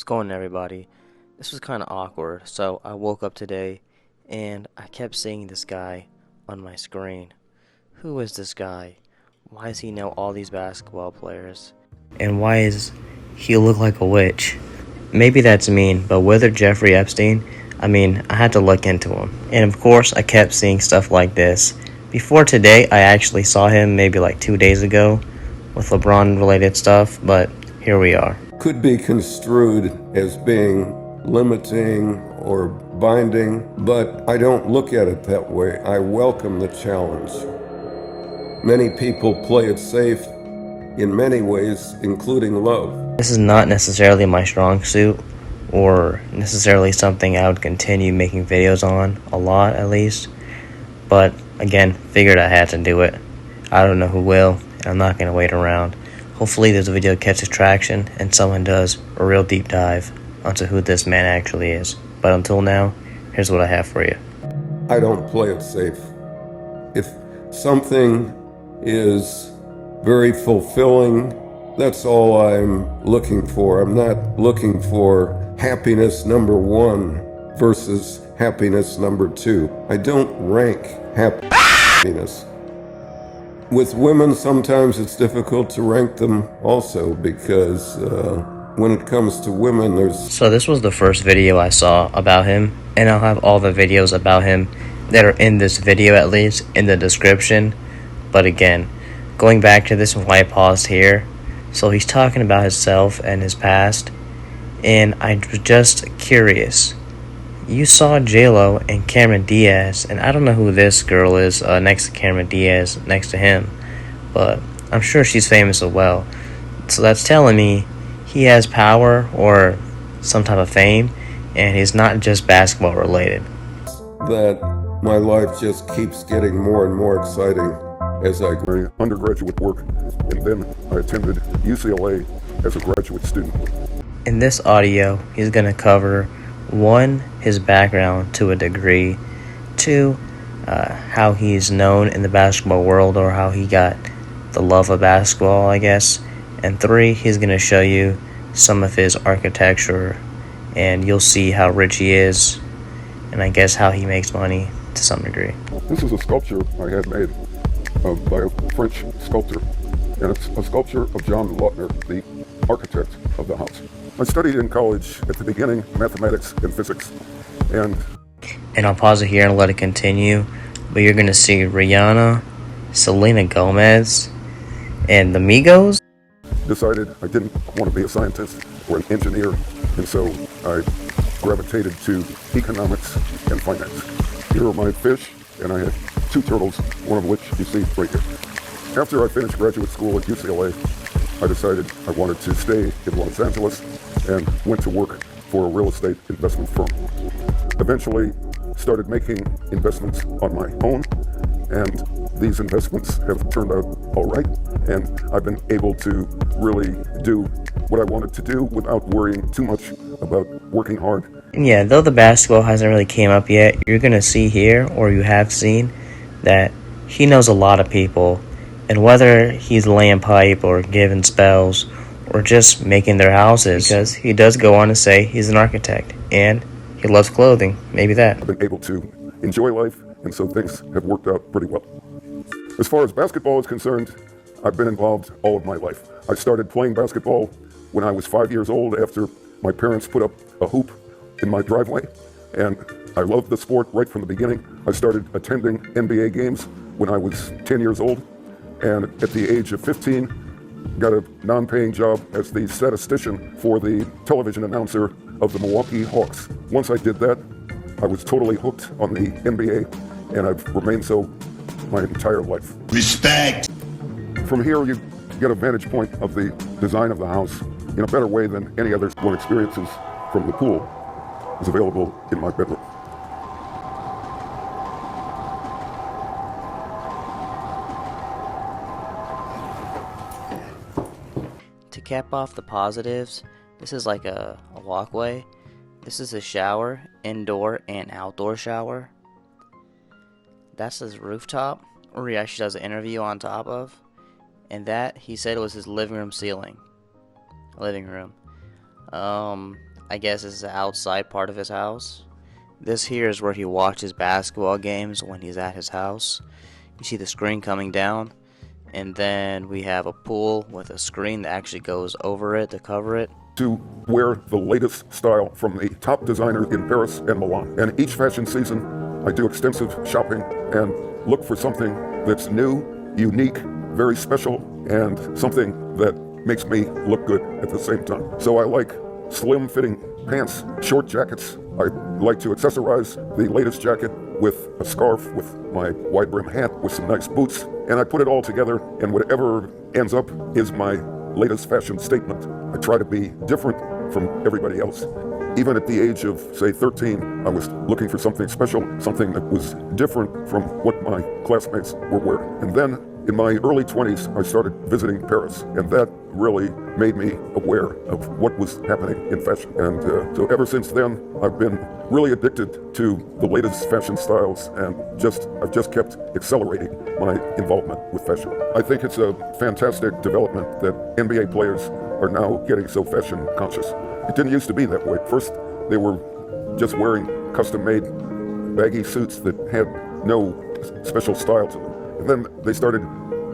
going, everybody? This was kind of awkward. So I woke up today and I kept seeing this guy on my screen. Who is this guy? Why does he know all these basketball players? And why is he look like a witch? Maybe that's mean, but whether Jeffrey Epstein, I had to look into him. And of course, I kept seeing stuff like this. Before today, I actually saw him maybe like 2 days ago with LeBron related stuff, but here we are. Could be construed as being limiting or binding, but I don't look at it that way. I welcome the challenge. Many people play it safe in many ways, including love. This is not necessarily my strong suit, or necessarily something I would continue making videos on, a lot at least, but again, figured I had to do it. I don't know who will, and I'm not going to wait around. Hopefully this video catches traction and someone does a real deep dive onto who this man actually is. But until now, here's what I have for you. I don't play it safe. If something is very fulfilling, that's all I'm looking for. I'm not looking for happiness number one versus happiness number two. I don't rank happiness. With women, sometimes it's difficult to rank them also because when it comes to women, there's... So this was the first video I saw about him, and I'll have all the videos about him that are in this video at least in the description. But again, going back to this and why I paused here, so he's talking about himself and his past, and I was just curious. You saw J-Lo and Cameron Diaz, and I don't know who this girl is next to Cameron Diaz, next to him, but I'm sure she's famous as well. So that's telling me he has power or some type of fame, and he's not just basketball related. that my life just keeps getting more and more exciting as I my undergraduate work, and then I attended UCLA as a graduate student. In this audio, he's going to cover 1, his background to a degree, 2, how he's known in the basketball world or how he got the love of basketball, I guess, and 3, he's going to show you some of his architecture, and you'll see how rich he is, and I guess how he makes money to some degree. This is a sculpture I had made by a French sculptor, and it's a sculpture of John Lautner, the architect of the house. I studied in college at the beginning mathematics and physics, and I'll pause it here and let it continue, but you're going to see Rihanna, Selena Gomez, and the Migos. decided I didn't want to be a scientist or an engineer, and so I gravitated to economics and finance. Here are my fish, and I had 2 turtles, one of which you see right here. After I finished graduate school at UCLA, I decided I wanted to stay in Los Angeles and went to work for a real estate investment firm. Eventually started making investments on my own, and these investments have turned out all right, and I've been able to really do what I wanted to do without worrying too much about working hard. And yeah, though the basketball hasn't really came up yet, you're going to see here, or you have seen, that he knows a lot of people, and whether he's laying pipe or giving spells or just making their houses, because he does go on to say he's an architect and he loves clothing, maybe that. I've been able to enjoy life, and so things have worked out pretty well. As far as basketball is concerned, I've been involved all of my life. I started playing basketball when I was 5 years old after my parents put up a hoop in my driveway, and I loved the sport right from the beginning. I started attending NBA games when I was 10 years old, and at the age of 15, got a non-paying job as the statistician for the television announcer of the Milwaukee Hawks. Once I did that, I was totally hooked on the NBA, and I've remained so my entire life. Respect! From here, you get a vantage point of the design of the house in a better way than any other one experiences from the pool is available in my bedroom. To cap off the positives, this is like a walkway. This is a shower, indoor and outdoor shower. That's his rooftop, where he actually does an interview on top of. And that, he said, was his living room ceiling. Living room. I guess this is the outside part of his house. This here is where he watches basketball games when he's at his house. You see the screen coming down, and then we have a pool with a screen that actually goes over it to cover it. To wear the latest style from the top designers in Paris and Milan. And each fashion season, I do extensive shopping and look for something that's new, unique, very special, and something that makes me look good at the same time. So I like slim-fitting pants, short jackets. I like to accessorize the latest jacket with a scarf, with my wide-brim hat, with some nice boots, and I put it all together, and whatever ends up is my latest fashion statement. I try to be different from everybody else. Even at the age of, say, 13, I was looking for something special, something that was different from what my classmates were wearing. And then in my early 20s, I started visiting Paris, and that really made me aware of what was happening in fashion. And so ever since then, I've been really addicted to the latest fashion styles, and I've just kept accelerating my involvement with fashion. I think it's a fantastic development that NBA players are now getting so fashion conscious. It didn't used to be that way. First, they were just wearing custom-made baggy suits that had no special style to them. And then they started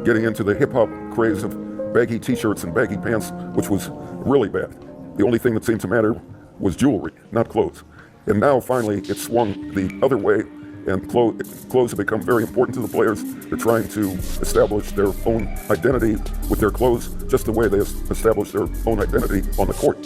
getting into the hip-hop craze of baggy t-shirts and baggy pants, which was really bad. The only thing that seemed to matter was jewelry, not clothes. And now, finally, it swung the other way, and clothes have become very important to the players. They're trying to establish their own identity with their clothes, just the way they establish their own identity on the court.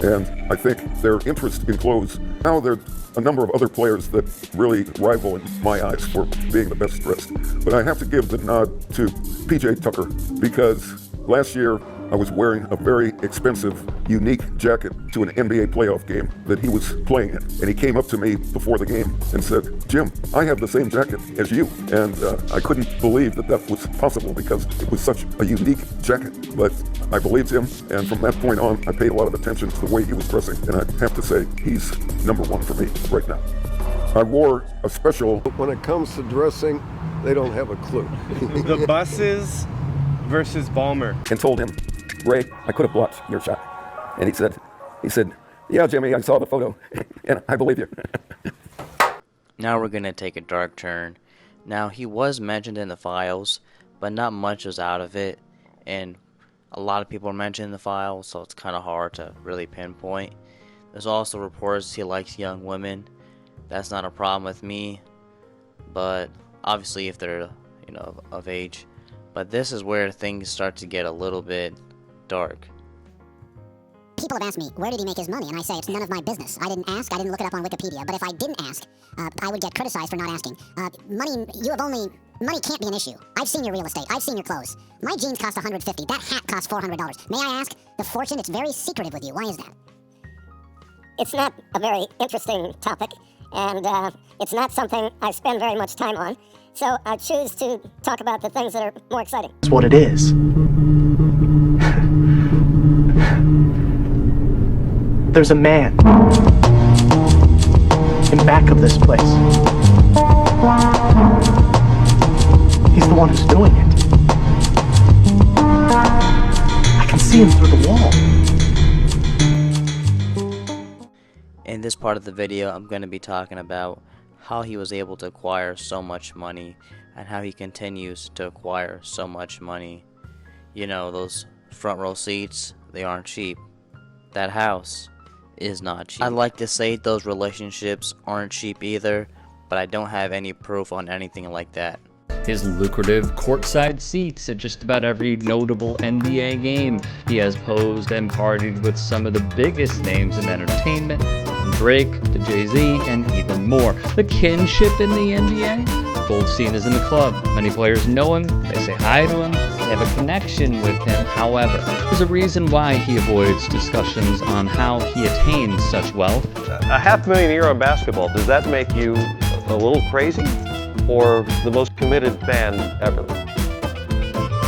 And I think their interest in clothes, now there are a number of other players that really rival in my eyes for being the best dressed. But I have to give the nod to PJ Tucker, because last year I was wearing a very expensive, unique jacket to an NBA playoff game that he was playing in. And he came up to me before the game and said, "Jim, I have the same jacket as you." And I couldn't believe that that was possible, because it was such a unique jacket. But I believed him, and from that point on, I paid a lot of attention to the way he was dressing. And I have to say, he's number one for me right now. I wore a special... When it comes to dressing, they don't have a clue. The buses versus Ballmer. And told him, "Ray, I could have blocked your shot." And he said, "Yeah, Jimmy, I saw the photo, and I believe you." Now we're gonna take a dark turn. Now, he was mentioned in the files, but not much was out of it, and a lot of people are mentioned in the files, so it's kind of hard to really pinpoint. There's also reports he likes young women. That's not a problem with me, but obviously if they're, of age. But this is where things start to get a little bit dark. People have asked me, where did he make his money? And I say, it's none of my business. I didn't ask, I didn't look it up on Wikipedia. But if I didn't ask, I would get criticized for not asking. Money can't be an issue. I've seen your real estate, I've seen your clothes. My jeans cost $150, that hat costs $400. May I ask, the fortune, it's very secretive with you. Why is that? It's not a very interesting topic, and it's not something I spend very much time on. So I choose to talk about the things that are more exciting. That's what it is. There's a man in back of this place. He's the one who's doing it. I can see him through the wall. In this part of the video, I'm going to be talking about how he was able to acquire so much money and how he continues to acquire so much money. Those front row seats, they aren't cheap. That house is not cheap. I'd like to say those relationships aren't cheap either, but I don't have any proof on anything like that. His lucrative courtside seats at just about every notable NBA game. He has posed and partied with some of the biggest names in entertainment, from Drake to Jay-Z and even more. The kinship in the NBA? Goldstein is in the club. Many players know him, they say hi to him, they have a connection with him. However, there's a reason why he avoids discussions on how he attained such wealth. €500,000 in basketball, does that make you a little crazy? Or the most committed fan ever?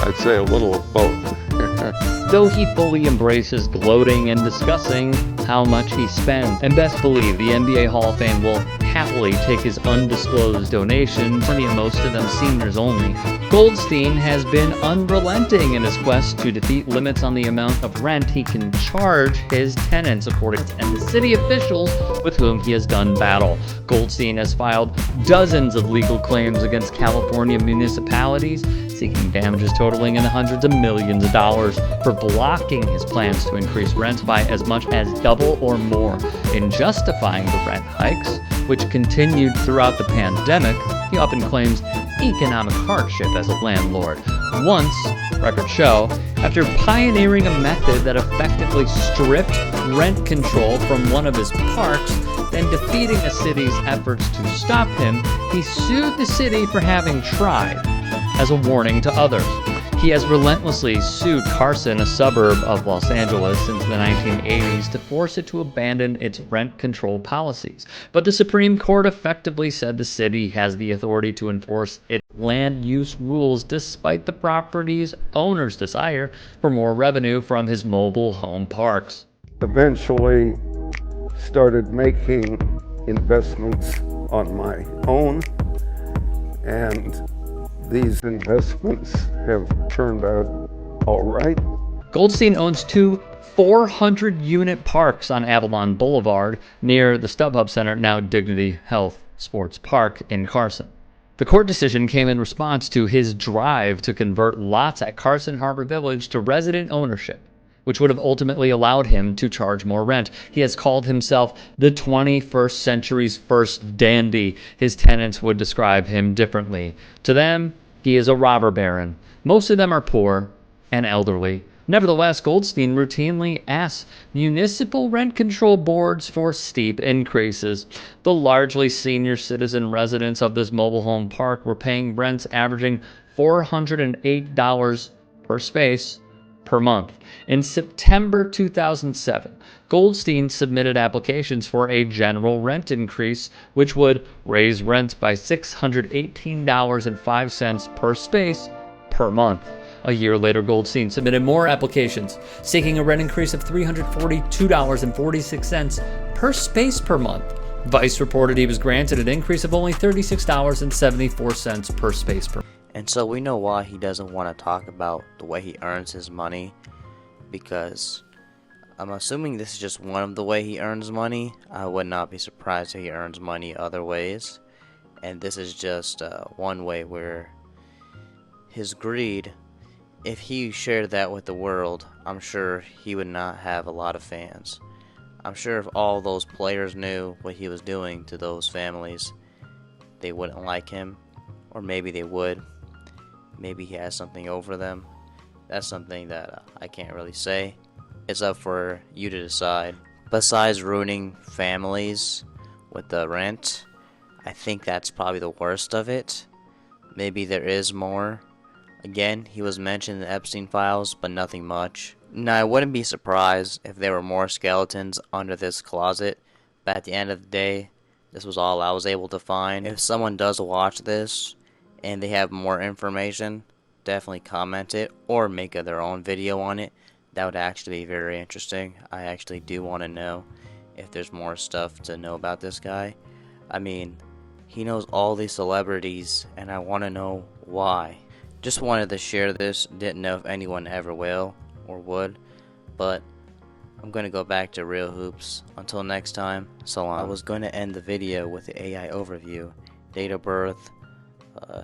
I'd say a little of both. Though he fully embraces gloating and discussing how much he spends. And best believe the NBA Hall of Fame will happily take his undisclosed donations, most of them seniors only. Goldstein has been unrelenting in his quest to defeat limits on the amount of rent he can charge his tenants, according to the city officials with whom he has done battle. Goldstein has filed dozens of legal claims against California municipalities, seeking damages totaling in the hundreds of millions of dollars for blocking his plans to increase rent by as much as double or more. In justifying the rent hikes, which continued throughout the pandemic, he often claims economic hardship as a landlord. Once, records show, after pioneering a method that effectively stripped rent control from one of his parks, then defeating the city's efforts to stop him, he sued the city for having tried, as a warning to others. He has relentlessly sued Carson, a suburb of Los Angeles, since the 1980s to force it to abandon its rent control policies. But the Supreme Court effectively said the city has the authority to enforce its land use rules despite the property's owner's desire for more revenue from his mobile home parks. Eventually started making investments on my own, and these investments have turned out all right. Goldstein owns two 400-unit parks on Avalon Boulevard near the StubHub Center, now Dignity Health Sports Park in Carson. The court decision came in response to his drive to convert lots at Carson Harbor Village to resident ownership, which would have ultimately allowed him to charge more rent. He has called himself the 21st century's first dandy. His tenants would describe him differently. To them, he is a robber baron. Most of them are poor and elderly. Nevertheless, Goldstein routinely asks municipal rent control boards for steep increases. The largely senior citizen residents of this mobile home park were paying rents averaging $408 per space per month. In September 2007, Goldstein submitted applications for a general rent increase, which would raise rent by $618.05 per space per month. A year later, Goldstein submitted more applications, seeking a rent increase of $342.46 per space per month. Vice reported he was granted an increase of only $36.74 per space per month. And so we know why he doesn't want to talk about the way he earns his money, because I'm assuming this is just one of the way he earns money. I would not be surprised if he earns money other ways, and this is just one way where his greed, if he shared that with the world, I'm sure he would not have a lot of fans. I'm sure if all those players knew what he was doing to those families, they wouldn't like him, or maybe they would. Maybe he has something over them. That's something that I can't really say. It's up for you to decide. Besides ruining families with the rent, I think that's probably the worst of it. Maybe there is more. Again, he was mentioned in the Epstein files, but nothing much. Now, I wouldn't be surprised if there were more skeletons under this closet, but at the end of the day, this was all I was able to find. If someone does watch this and they have more information, definitely comment it or make their own video on it. That would actually be very interesting. I actually do want to know if there's more stuff to know about this guy. I mean, he knows all these celebrities, and I want to know why. Just wanted to share this. Didn't know if anyone ever will or would, but I'm going to go back to real hoops. Until next time, so long. I was going to end the video with the AI overview, date of birth,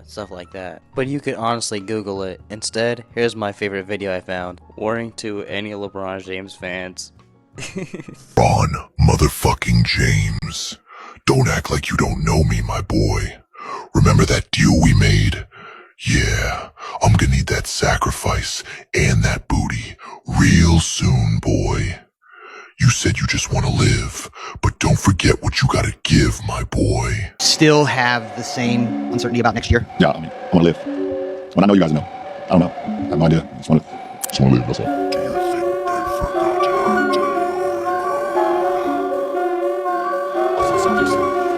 stuff like that, but you could honestly Google it. Instead, here's my favorite video I found. Warning to any LeBron James fans. Ron motherfucking James. Don't act like you don't know me, my boy. Remember that deal we made? Yeah, I'm gonna need that sacrifice and that booty real soon, boy. You said you just want to live, but don't forget what you gotta give, my boy. Still have the same uncertainty about next year? Yeah, I mean, I want to live. When I know you guys know. I don't know. I have no idea. I just want to live, that's all.